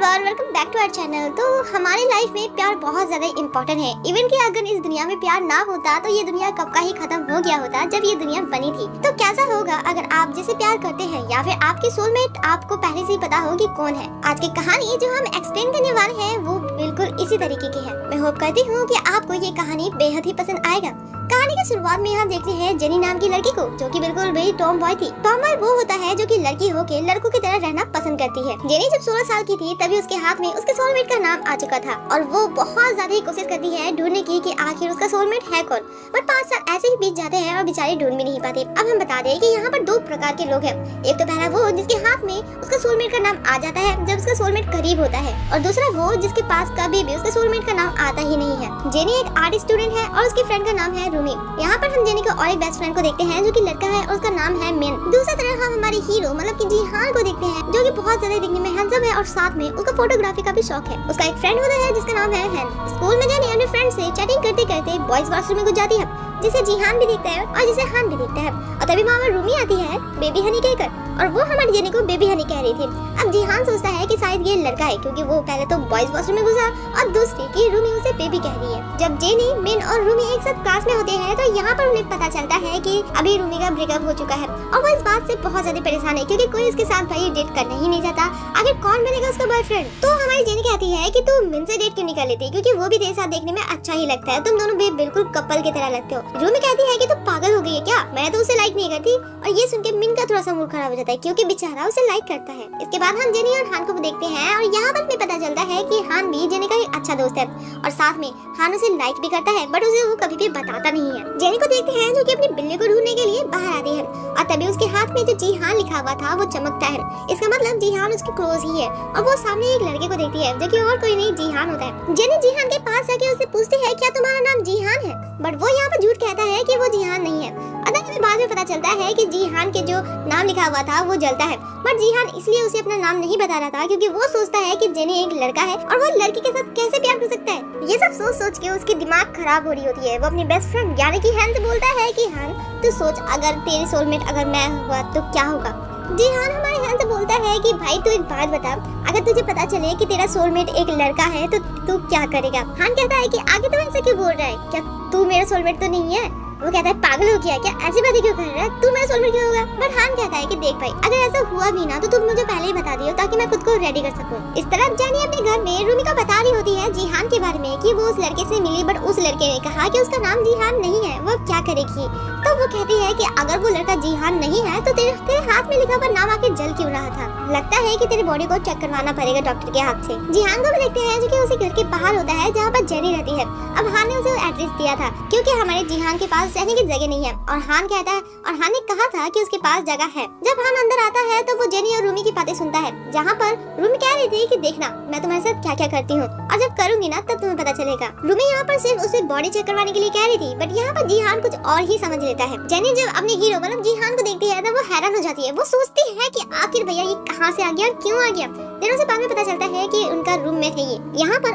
Everyone, welcome back to our channel. तो हमारी life में प्यार बहुत ज्यादा इम्पोर्टेंट है। इवन कि अगर इस दुनिया में प्यार ना होता तो ये दुनिया कब का ही खत्म हो गया होता जब ये दुनिया बनी थी। तो कैसा होगा अगर आप जिसे प्यार करते हैं या फिर आपकी सोलमेट आपको पहले से ही पता हो कि कौन है। आज की कहानी जो हम एक्सप्लेन करने वाले हैं वो बिल्कुल इसी तरीके की है। मैं होप करती हूँ कि आपको ये कहानी बेहद ही पसंद आएगा। कहानी की शुरुआत में हम देखते हैं जेनी नाम की लड़की को, जो कि बिल्कुल भी टॉम बॉय थी। टॉम बॉय वो होता है जो कि लड़की होके लड़कों की तरह रहना पसंद करती है। जेनी जब 16 साल की थी तभी उसके हाथ में उसके सोलमेट का नाम आ चुका था और वो बहुत ज्यादा ही कोशिश करती है ढूंढने की कि आखिर उसका सोलमेट है कौन। पर 5 साल ऐसे ही बीत जाते हैं और बेचारी ढूंढ भी नहीं पाती। अब हम बता दें कि यहाँ पर 2 प्रकार के लोग हैं। एक तो पहला वो जिसके हाथ में उसका सोलमेट का नाम आ जाता है जब उसका सोलमेट करीब होता है, और दूसरा वो जिसके पास कभी भी उसके सोलमेट का नाम आता ही नहीं है। जेनी एक आर्ट स्टूडेंट है और उसकी फ्रेंड का नाम है रूमी। यहाँ पर जेनी को और एक बेस्ट फ्रेंड को देखते हैं जो कि लड़का है और उसका नाम है मिन। दूसरी तरफ हम हमारे हीरो मतलब कि जिहान को देखते हैं जो कि बहुत ज्यादा दिखने में हैंडसम है और साथ में उसका फोटोग्राफी का भी शौक है। उसका एक फ्रेंड होता है जिसका नाम है हैन। स्कूल में जेनी अपने फ्रेंड से चैटिंग करते करते बॉयज वॉशरूम में घुस जाती है, जिसे जिहान भी देखता है और जिसे हान भी देखता है। और तभी वहाँ पर रूमी आती है बेबी हनी कहकर, और वो हमारी जेनी को बेबी हनी कह रही थी। अब जिहान सोचता है कि शायद ये लड़का है क्योंकि वो पहले तो बॉयज वॉशरूम में घुसा और दूसरी कि रूमी उसे बेबी कह रही है। जब जेनी, मिन और रूमी एक साथ क्लास में होते हैं तो यहाँ पर उन्हें पता चलता है कि अभी रूमी का ब्रेकअप हो चुका है और वो इस बात से बहुत ज्यादा परेशान है क्योंकि कोई उसके साथ भाई डेट करना ही नहीं चाहता। आखिर कौन बनेगा उसका बॉयफ्रेंड। तो हमारी जेनी कहती है कि तू मिन से डेट क्यों नहीं कर लेती, क्योंकि वो भी तेरे साथ देखने में अच्छा ही लगता है, तुम दोनों भी बिल्कुल कपल की तरह लगते हो। रूमी कहती है कि तू पागल हो गई है क्या, मैं तो उसे लाइक नहीं करती। और ये सुन के मिन का थोड़ा सा मूड खराब हो जाता है क्योंकि बेचारा उसे लाइक करता है। इसके बाद हम जेनी और हान को देखते हैं और यहाँ पर हमें पता चलता है कि हान भी जेनी का एक अच्छा दोस्त है और साथ में हान उसे लाइक भी करता है, बट उसे वो कभी भी बताता नहीं है। जेनी को देखते हैं जो कि अपनी बिल्ली को ढूंढने के लिए बाहर आती है और तभी उसके हाथ में जो जिहान लिखा हुआ था वो चमकता है। इसका मतलब जिहान उसकी क्लोज ही है और वो सामने एक लड़के को देखती है जो कि और कोई नहीं जिहान होता है। जेनी जिहान के पास जाके उससे पूछती है क्या तुम्हारा नाम जिहान है, बट वो यहाँ पर झूठ कहता है कि वो जिहान नहीं है। अतः बाद में पता चलता है कि जिहान के जो नाम लिखा हुआ था वो जलता है, बट जिहान इसलिए उसे अपना नाम नहीं बता रहा था क्योंकि वो सोचता है कि जेनी एक लड़का है और वो लड़की के साथ कैसे प्यार कर सकता है। ये सब सोच सोच के उसकी दिमाग खराब हो रही होती है। वो अपनी बेस्ट फ्रेंड यानी कि हान से बोलता है कि हान तू सोच अगर तेरी सोलमेट अगर मैं हुआ तो क्या होगा। जिहान हमारे हान से बोलता है कि भाई तू एक बात बता, अगर तुझे पता चले कि तेरा सोलमेट एक लड़का है तो तू क्या करेगा। हान कहता है कि आगे तो ऐसे क्यों बोल रहा है, क्या तू मेरा सोलमेट तो नहीं है। वो कहता है पागल हो गया क्या, ऐसी बातें क्यों कर रहा है, तू मेरा सोलमेट क्यों होगा। बट हान कहता है कि देख भाई अगर ऐसा हुआ भी ना तो तुम मुझे पहले ही बता दियो ताकि मैं खुद को रेडी कर सकूं। इस तरह जेनी अपने घर में रूमी को बता रही होती है जिहान के बारे में कि वो उस लड़के से मिली, बट उस लड़के ने कहा कि उसका नाम जिहान नहीं है, वो क्या करेगी। तो वो कहती है कि अगर वो लड़का जिहान नहीं है तो तेरे हाथ में लिखा हुआ नाम आके जल क्यों रहा था, लगता है कि तेरे बॉडी को चेक करवाना पड़ेगा डॉक्टर के हाथ से। जिहान को भी देखते हैं जो कि उसी घर के बाहर होता है जहाँ पर जेनी रहती है। अब हान ने उसे एड्रेस दिया था क्योंकि हमारे जिहान के पास रहने की जगह नहीं है और हान कहता है और हान ने कहा था कि उसके पास जगह है। जब हान अंदर आता है तो वो जेनी और रूमी की बातें सुनता है, जहाँ पर रूमी कह रही थी कि देखना मैं तुम्हारे साथ क्या क्या करती हूँ और जब करूंगी ना तब तुम्हें पता चलेगा। रूमी यहाँ पर सिर्फ उसे बॉडी चेक करवाने के लिए कह रही थी, बट यहाँ पर जिहान कुछ और ही समझ लेता है। जेनी जब अपने हीरो मतलब जिहान को देखती है तो वो हैरान हो जाती है। वो सोचती है कि आखिर भैया ये कहाँ से आ गया, क्यों आ गया। दिनों से बाद में पता चलता है कि उनका रूम में है ये यहाँ पर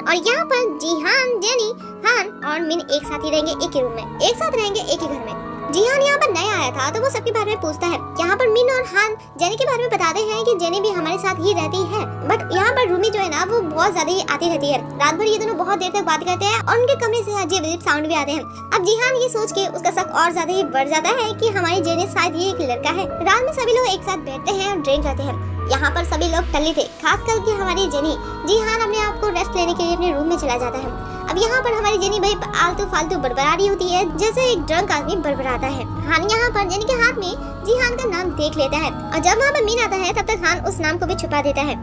जिहान, जेनी, हान और मिन एक साथ ही रहेंगे एक ही रूम में, एक साथ रहेंगे एक ही घर में। जिहान यहाँ पर नया आया था तो वो सबके बारे में पूछता है। यहाँ पर मिन और हान जेनी के बारे में बताते हैं कि जेनी भी हमारे साथ ही रहती है, बट यहाँ पर रूमी जो है ना वो बहुत ज्यादा ही आती रहती है। रात भर ये दोनों बहुत देर तक बात करते हैं और उनके कमरे से अजीब साउंड भी आते हैं। अब जिहान ये सोच के उसका शक और ज्यादा ही बढ़ जाता है कि हमारी जेनी शायद ये एक लड़का है। रात में सभी लोग एक साथ बैठते हैं और ड्रिंक करते हैं। यहाँ पर सभी लोग टल्ली थे, खास करके हमारी जेनी। जिहान अपने आप को रेस्ट लेने के लिए अपने रूम में चला जाता है। अब यहाँ पर हमारी जेनी भाई आलतू फालतू बड़बड़ा रही होती है जैसे एक ड्रंक आदमी बड़बड़ाता है। हान यहाँ पर जेनी के हाथ में जिहान का नाम देख लेता है और जब वहाँ पर मीन आता है तब तक हान उस नाम को भी छुपा देता है।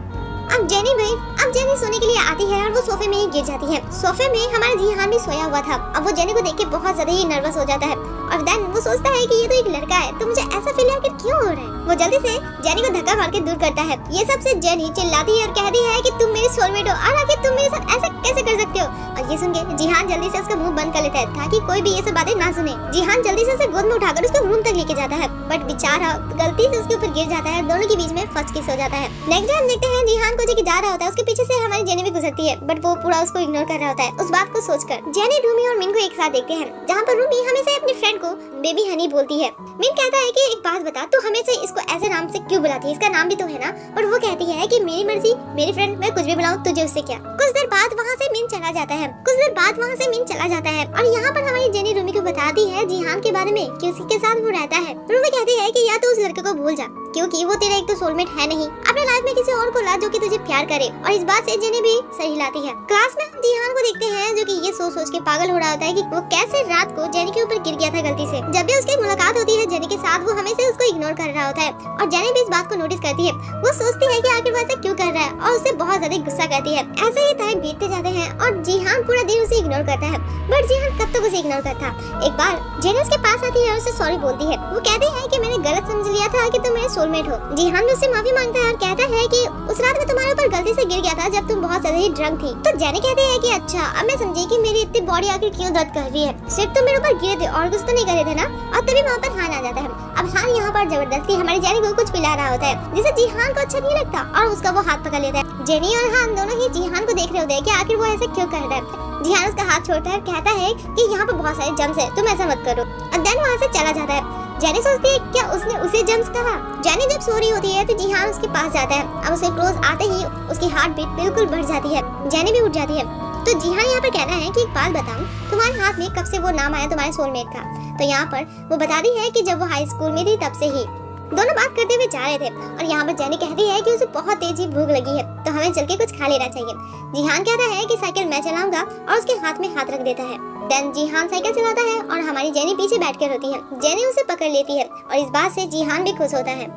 अब जेनी सोने के लिए आती है और वो सोफे में ही गिर जाती है। सोफे में हमारा जिहान भी सोया हुआ था। अब वो जेनी को देख के बहुत ज्यादा ही नर्वस हो जाता है और देन वो सोचता है कि ये तो एक लड़का है, तो मुझे ऐसा फील आखिर क्यों हो रहा है। वो जल्दी से जेनी को धक्का मार के दूर करता है। ये सबसे जेनी चिल्लाती है और कहती है कि तुम मेरी सोलमेट हो और आखिर तुम मेरे साथ ऐसा कैसे कर सकते हो। और ये सुन के जिहान जल्दी से उसका मुंह बंद कर लेता है ताकि कोई भी ये सब बातें ना सुने। जिहान जल्दी से उसे गोद में उठाकर उसको रूम तक लेके जाता है, बट बेचारा गलती से उसके ऊपर गिर जाता है, दोनों के बीच में फर्स्ट किस हो जाता है। नेक्स्ट डे हम देखते हैं जिहान को जो कि जा रहा होता है उसके पीछे से हमारी जेनी भी गुजरती है, बट वो पूरा उसको इग्नोर कर रहा होता है। उस बात को सोचकर जेनी, रूमी और मिन को एक साथ देखते हैं, जहाँ पर रूमी हमेशा अपनी फ्रेंड को बेबी हनी बोलती है। मिन कहता है कि एक बात बता, तू हमेशा इसको ऐसे नाम से क्यों बुलाती है, इसका नाम भी तो है ना। और वो कहती है कि मेरी मर्जी, मेरी फ्रेंड, मैं कुछ भी बुलाऊं, तुझे उससे क्या। कुछ देर बाद वहाँ से मिन चला जाता है और यहाँ पर हमारी जेनी रूमी को बताती है जिहान के बारे में कि उसी के साथ वो रहता है। रूमी कहती है कि या तो उस लड़के को भूल जा, क्योंकि वो तेरा एक तो सोलमेट है नहीं, अपने लाइफ में किसी और को ला जो कि तुझे प्यार करे। और इस बात से जेनी भी सही लाती है। क्लास में हम जिहान को देखते हैं जो कि ये सोच के पागल हो रहा होता है कि वो कैसे रात को जेनी के ऊपर गिर गया था गलती से। जब भी उसकी मुलाकात होती है जेनी के साथ, वो हमेशा उसको इग्नोर कर रहा होता है और जेनी भी इस बात को नोटिस करती है। वो सोचती है कि आखिर वो ऐसा क्यों कर रहा है और उससे बहुत ज्यादा गुस्सा करती है। ऐसे ही टाइम बीतते जाते हैं और जिहान पूरा दिन उसे इग्नोर करता है, बट जिहान कब तक उसे इग्नोर करता। एक बार जेनी उसके पास आती है और उसे सॉरी बोलती है। वो कहती है कि मैंने गलत समझ लिया था कि तुम मेरे सोलमेट हो। जिहान भी उससे माफी मांगता है और कहता है कि उस रात में तुम्हारे ऊपर गलती से गिर गया था जब तुम बहुत ज्यादा ही ड्रंक थी। तो जेनी कहती है कि अच्छा, अब मैं समझी कि मेरी इतनी बॉडी आखिर क्यों दर्द कर रही है, सिर्फ तुम मेरे ऊपर गिरे थे और कुछ तो नहीं करे थे ना। और तभी वहाँ पर हान आ जाता है। अब हान यहाँ पर जबरदस्ती हमारी जेनी को कुछ पिला रहा होता है जिसे जिहान को अच्छा नहीं लगता और उसका वो हाथ पकड़ लेता है। जेनी और हान दोनों ही जिहान को देख रहे होते हैं कि आखिर वो ऐसा क्यों कर रहा है। जिहान उसका हाथ छोड़ता है, कहता है कि यहाँ पर बहुत सारे जम्स है, तुम ऐसा मत करो। और देन वहाँ से चला जाता है। जेनी सोचती है क्या उसने उसे जम्स कहा। जेनी जब सो रही होती है तो जिहान उसके पास जाता है। अब उसके क्लोज आते ही उसकी हार्ट बीट बिल्कुल बढ़ जाती है। जेनी भी उठ जाती है। तो जिहान यहाँ पर कहना है कि एक बात बताऊं, तुम्हारे हाथ में कब से वो नाम आया तुम्हारे सोलमेट का। तो यहाँ पर वो बताती है कि जब वो हाई स्कूल में थी तब से ही। दोनों बात करते हुए जा रहे थे और यहाँ पर जेनी कहती है कि उसे बहुत तेजी भूख लगी है, तो हमें चल के कुछ खा लेना चाहिए। जिहान कहता है कि साइकिल मैं चलाऊंगा और उसके हाथ में हाथ रख देता है। देन जिहान साइकिल चलाता है और हमारी जेनी पीछे बैठकर होती है। जेनी उसे पकड़ लेती है और इस बात से जिहान भी खुश होता है।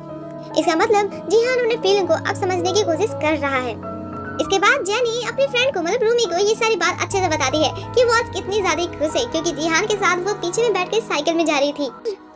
इसका मतलब जिहान उन्हें फीलिंग को अब समझने की कोशिश कर रहा है। इसके बाद जेनी अपनी फ्रेंड को मतलब रूमी को ये सारी बात अच्छे से बताती है कि वो आज कितनी ज्यादा खुश है क्योंकि जिहान के साथ वो पीछे में बैठकर साइकिल में जा रही थी।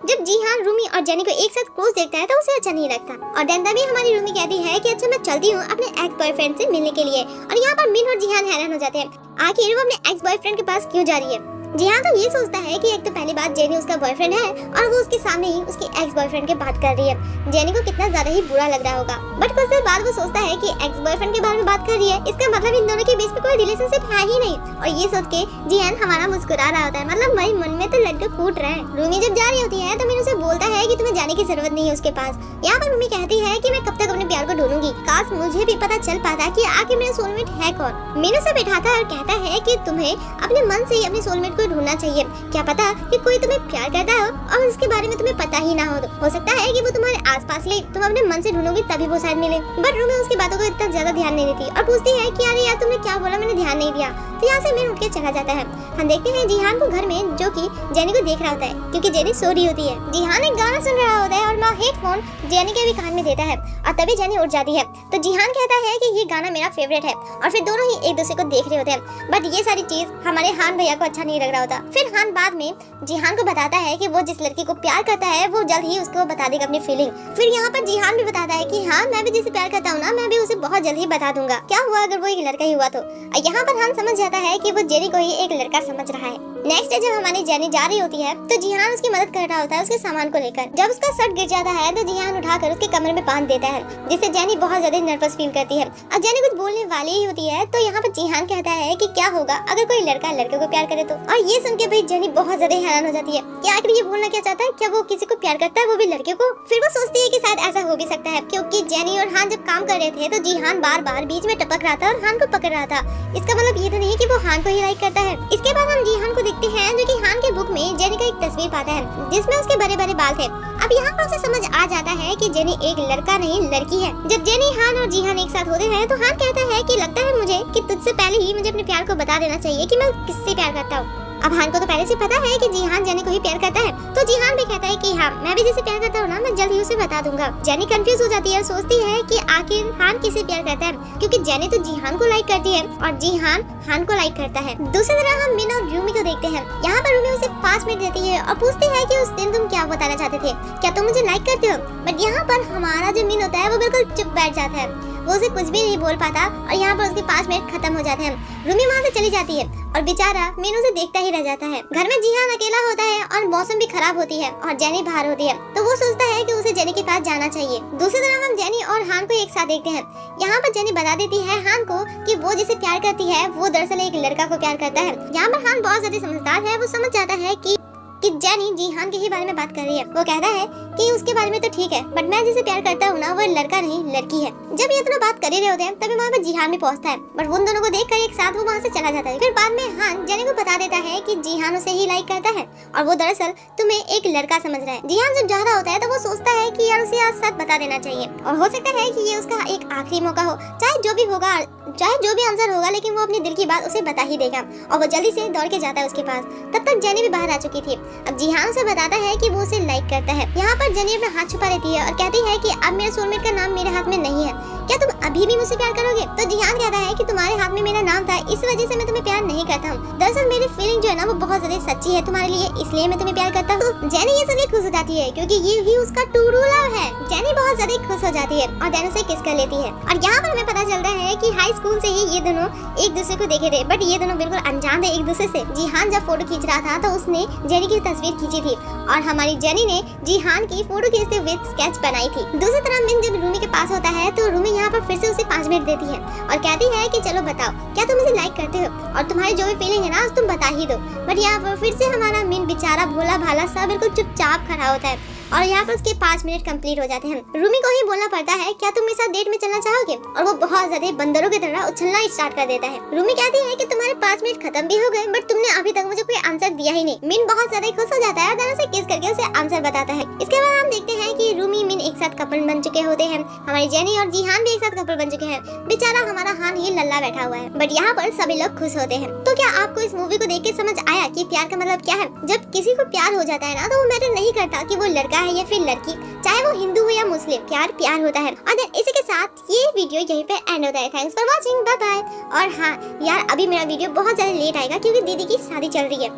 जब जिहान रूमी और जेनी को एक साथ क्लोज देखता है तो उसे अच्छा नहीं लगता। और देन तभी हमारी रूमी कहती है कि अच्छा मैं चलती हूँ अपने एक्स बॉयफ्रेंड से मिलने के लिए। और यहाँ पर मिन और जिहान हैरान हो जाते हैं, आखिर वो अपने एक्स बॉयफ्रेंड के पास क्यों जा रही है। जिहान तो ये सोचता है कि एक तो पहली बात जेनी उसका बॉयफ्रेंड है और वो उसके सामने ही उसकी एक्स बॉयफ्रेंड की बात कर रही है। जेनी को कितना ज्यादा ही बुरा लग रहा होगा, बट कुछ देर बाद वो सोचता है कि एक्स बॉयफ्रेंड के बारे में बात कर रही है, इसका मतलब इन दोनों के बीच में कोई रिलेशनशिप है ही नहीं। और ये सोच के जिहान हमारा मुस्कुरा रहा होता है, मतलब भाई मन में तो लड्डू फूट रहा है। रूमी जब जा रही होती है तो मीनू उसे बोलता है कि तुम्हें जाने की जरूरत नहीं है उसके पास। यहाँ पर रूमी कहती है कि मैं कब तक अपने प्यार को ढूंढूंगी, काश मुझे भी पता चल पाता कि आखिर मेरा सोलमेट है कौन। मीनू से बैठाता है और कहता है कि तुम्हें अपने मन से ही अपने सोलमेट को ढूंढना चाहिए। क्या पता कि कोई तुम्हें प्यार करता हो और उसके बारे में तुम्हें पता ही ना हो सकता है कि वो तुम्हारे आसपास ही, तुम अपने मन से ढूंढोगे तभी वो शायद मिले। बट रूमी उसकी बातों को इतना ज्यादा ध्यान नहीं देती और पूछती है कि अरे यार तुमने क्या बोला, मैंने ध्यान नहीं दिया। तो यहाँ से मैं उठ के चला जाता है। हम देखते हैं जिहान को घर में जो कि जेनी को देख रहा होता है क्योंकि जेनी सो रही होती है। जिहान एक गाना सुन रहा होता है और माँ हेडफोन जेनी के भी कान में देता है और तभी जेनी उठ जाती है। तो जिहान कहता है कि ये गाना मेरा फेवरेट है और फिर दोनों ही एक दूसरे को देख रहे होते हैं। बट ये सारी चीज हमारे हान भैया को अच्छा नहीं लग रहा होता। फिर हान बाद में जिहान को बताता है कि वो जिस लड़की को प्यार करता है वो जल्द ही उसको बता देगा अपनी फीलिंग। फिर यहाँ पर जिहान भी बताता है कि हाँ मैं भी जिसे प्यार करता हूँ ना, मैं भी उसे बहुत जल्द ही बता दूंगा। क्या हुआ अगर वो एक लड़का ही हुआ तो। यहाँ पर हान समझ जाता है कि वो जेनी को ही एक लड़का समझ रहा है। नेक्स्ट डे जब हमारी जेनी जा रही होती है तो जिहान उसकी मदद कर रहा होता है उसके सामान को लेकर। जब उसका शर्ट गिर जाता है तो जिहान उठाकर उसके कमर में बांध देता है जिससे जेनी बहुत ज्यादा नर्वस फील करती है। अब जेनी कुछ बोलने वाली ही होती है तो यहाँ पर जिहान कहता है कि क्या होगा अगर कोई लड़का लड़के को प्यार करे तो। और ये सुन के भाई जेनी बहुत ज्यादा हैरान हो जाती है कि आखिर ये बोलना क्या चाहता है, क्या वो किसी को प्यार करता है वो भी लड़के को। फिर वो सोचती है कि शायद ऐसा हो भी सकता है क्योंकि जेनी और हान जब काम कर रहे थे तो जिहान बार बार बीच में टपक रहा था और हान को पकड़ रहा था। इसका मतलब ये तो नहीं कि वो हान को ही लाइक करता है। इसके बाद हम जिहान को देखते हैं जो कि हान के बुक में जेनी का एक तस्वीर पाता है जिसमें उसके बड़े बड़े बाल थे। अब यहाँ पर उसे समझ आ जाता है कि जेनी एक लड़का नहीं लड़की है। जब जेनी, हान और जिहान एक साथ होते हैं तो हान कहता है कि लगता है मुझे कि तुझसे पहले ही मुझे अपने प्यार को बता देना चाहिए कि मैं किससे प्यार करता हूँ। अब हान को तो पहले से पता है कि जिहान जेनी को ही प्यार करता है तो जिहान भी कहता है कि हाँ मैं भी जिसे प्यार करता हूँ ना मैं जल्द ही उसे बता दूंगा। जेनी कंफ्यूज हो जाती है और सोचती है कि आखिर हान किसे प्यार करता है क्योंकि जेनी तो जिहान को लाइक करती है और जिहान हान को लाइक करता है। दूसरी तरफ हम मिन और रूमी को देखते हैं। यहाँ पर रूमी उसे 5 मिनट देती है और पूछती है कि उस दिन तुम क्या बताना चाहते थे, क्या तुम मुझे लाइक करते हो। बट यहाँ पर हमारा जो मिन होता है वो बिल्कुल चुप बैठ जाता है, वो उसे कुछ भी नहीं बोल पाता और यहाँ पर उसके 5 मिनट खत्म हो जाते हैं। रूमी वहाँ से चली जाती है और बेचारा मिन उसे देखता ही रह जाता है। घर में जिहान अकेला होता है और मौसम भी खराब होती है और जेनी बाहर होती है तो वो सोचता है कि उसे जेनी के पास जाना चाहिए। दूसरी तरफ हम जेनी और हान को एक साथ देखते हैं। यहाँ पर जेनी बता देती है हान को कि वो जिसे प्यार करती है वो दरअसल एक लड़का को प्यार करता है। यहाँ पर हान बहुत ज्यादा समझदार है, वो समझ जाता है कि कि जेनी जीहान के ही बारे में बात कर रही है। वो कहता है कि उसके बारे में तो ठीक है, बट मैं जिसे प्यार करता हूँ ना वो लड़का नहीं लड़की है। जब ये दोनों बात कर ही रहे होते हैं तभी वहाँ पर जीहान भी पहुँचता है, बट उन दोनों को देखकर एक साथ वो वहाँ से चला जाता है। फिर बाद में हान जेनी को बता देता है कि जीहान उसे ही लाइक करता है और वो दरअसल तुम्हें एक लड़का समझ रहा है। जीहान जब जा रहा होता है तो वो सोचता है कि यार उसे आज सच बता देना चाहिए और हो सकता है कि ये उसका एक आखिरी मौका हो, चाहे जो भी होगा, चाहे जो भी आंसर होगा, लेकिन वो अपने दिल की बात उसे बता ही देगा। और वो जल्दी से दौड़ के जाता है उसके पास। तब तक जेनी भी बाहर आ चुकी थी। अब जीहान उसे बताता है कि वो उसे लाइक करता है। यहाँ पर जेनी अपना हाथ छुपा लेती है और कहती है कि अब मेरे सोलमेट का नाम मेरे हाथ में नहीं है, क्या तुम अभी भी मुझसे प्यार करोगे? तो जीहान कहता है कि तुम्हारे हाथ में मेरा नाम था, इस वजह से मैं तुम्हें प्यार नहीं करता हूँ। दरअसल मेरी फीलिंग जो है ना वो बहुत ज्यादा सच्ची है तुम्हारे लिए, इसलिए मैं तुम्हें प्यार करता हूँ। जेनी ये सुनकर खुश हो जाती है क्योंकि ये ही उसका ट्रू लव है। जेनी बहुत ज्यादा खुश हो जाती है और देन उसे किस कर लेती है। और यहाँ पर हमें पता चलता है कि हाई स्कूल से ही ये दोनों एक दूसरे को देखे थे, बट ये दोनों बिल्कुल अनजान थे एक दूसरे से। जीहान जब फोटो खींच रहा था तो उसने जेनी की तस्वीर खींची थी और हमारी जेनी ने जीहान की फोटो खींचते हुए स्केच बनाई थी। दूसरी तरफ मिन जब रूमी के पास होता है तो रूमी यहाँ पर फिर से उसे 5 मिनट देती है और कहती है कि चलो बताओ क्या तुम मुझे लाइक करते हो और तुम्हारी जो भी फीलिंग है ना तुम बता ही दो। बट यहाँ पर फिर से हमारा मिन बेचारा भोला भाला सा बिल्कुल चुपचाप खड़ा होता है और यहाँ पर उसके 5 मिनट कंप्लीट हो जाते हैं। रूमी को ही बोलना पड़ता है क्या तुम मेरे साथ डेट में चलना चाहोगे, और वो बहुत ज्यादा बंदरों की तरह उछलना स्टार्ट कर देता है। रूमी कहती है कि तुम्हारे 5 मिनट खत्म भी हो गए बट तुमने अभी तक मुझे कोई आंसर दिया ही नहीं। मिन बहुत ज्यादा खुश हो जाता है और दोनों से किस करके उसे आंसर बताता है। इसके बाद हम देखते हैं कि रूमी मिन एक साथ कपल बन चुके होते हैं। हमारी जेनी और जीहान भी एक साथ कपल बन चुके हैं। बेचारा हमारा हान ही लल्ला बैठा हुआ है, बट यहाँ पर सभी लोग खुश होते हैं। तो क्या आपको इस मूवी को देख के समझ आया कि प्यार का मतलब क्या है? जब किसी को प्यार हो जाता है ना तो वो मैटर नहीं करता कि वो लड़का है या फिर लड़की, चाहे वो हिंदू हो या मुस्लिम, प्यार प्यार होता है। और इसी के साथ ये वीडियो यहीं पे एंड होता है। Thanks for watching, bye bye. और हाँ यार, अभी मेरा वीडियो बहुत ज्यादा लेट आएगा क्योंकि दीदी की शादी चल रही है।